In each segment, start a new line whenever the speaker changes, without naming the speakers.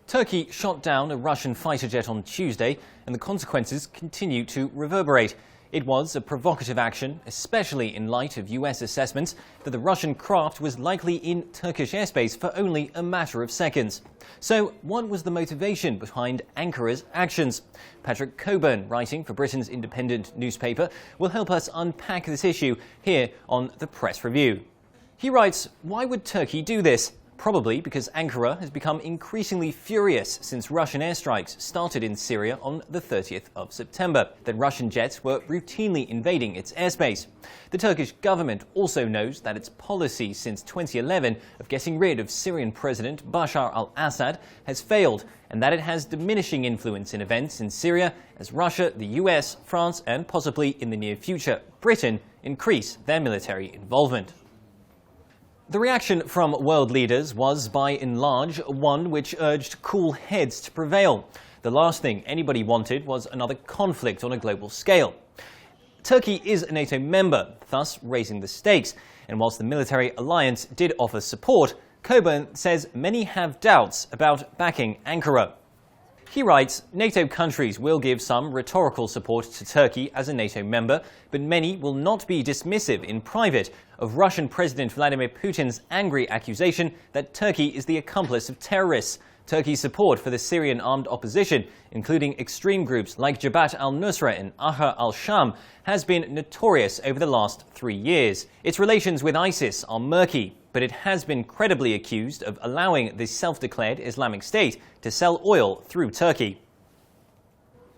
Turkey shot down a Russian fighter jet on Tuesday, and the consequences continue to reverberate. It was a provocative action, especially in light of US assessments that the Russian craft was likely in Turkish airspace for only a matter of seconds. So, what was the motivation behind Ankara's actions? Patrick Cockburn, writing for Britain's independent newspaper, will help us unpack this issue here on the Press Review. He writes, why would Turkey do this? Probably because Ankara has become increasingly furious since Russian airstrikes started in Syria on the 30th of September, that Russian jets were routinely invading its airspace. The Turkish government also knows that its policy since 2011 of getting rid of Syrian President Bashar al-Assad has failed, and that it has diminishing influence in events in Syria as Russia, the US, France, and possibly in the near future, Britain, increase their military involvement. The reaction from world leaders was, by and large, one which urged cool heads to prevail. The last thing anybody wanted was another conflict on a global scale. Turkey is a NATO member, thus raising the stakes, and whilst the military alliance did offer support, Cockburn says many have doubts about backing Ankara. He writes, NATO countries will give some rhetorical support to Turkey as a NATO member, but many will not be dismissive in private of Russian President Vladimir Putin's angry accusation that Turkey is the accomplice of terrorists. Turkey's support for the Syrian armed opposition, including extreme groups like Jabhat al-Nusra and Ahrar al-Sham, has been notorious over the last 3 years. Its relations with ISIS are murky, but it has been credibly accused of allowing the self-declared Islamic State to sell oil through Turkey.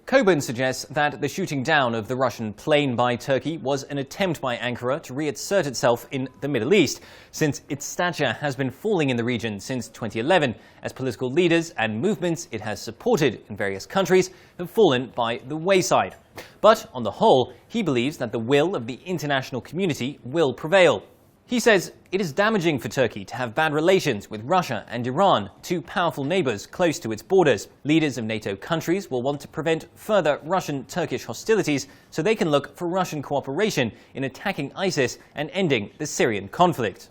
Cockburn suggests that the shooting down of the Russian plane by Turkey was an attempt by Ankara to reassert itself in the Middle East, since its stature has been falling in the region since 2011, as political leaders and movements it has supported in various countries have fallen by the wayside. But on the whole, he believes that the will of the international community will prevail. He says it is damaging for Turkey to have bad relations with Russia and Iran, two powerful neighbors close to its borders. Leaders of NATO countries will want to prevent further Russian-Turkish hostilities so they can look for Russian cooperation in attacking ISIS and ending the Syrian conflict.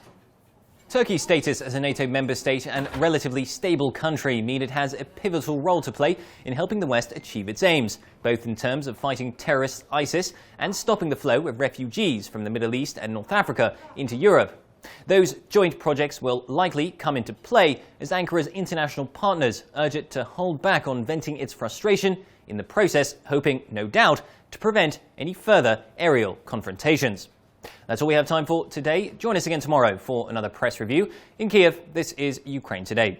Turkey's status as a NATO member state and relatively stable country mean it has a pivotal role to play in helping the West achieve its aims, both in terms of fighting terrorist ISIS and stopping the flow of refugees from the Middle East and North Africa into Europe. Those joint projects will likely come into play as Ankara's international partners urge it to hold back on venting its frustration, in the process hoping, no doubt, to prevent any further aerial confrontations. That's all we have time for today. Join us again tomorrow for another press review. In Kiev, this is Ukraine Today.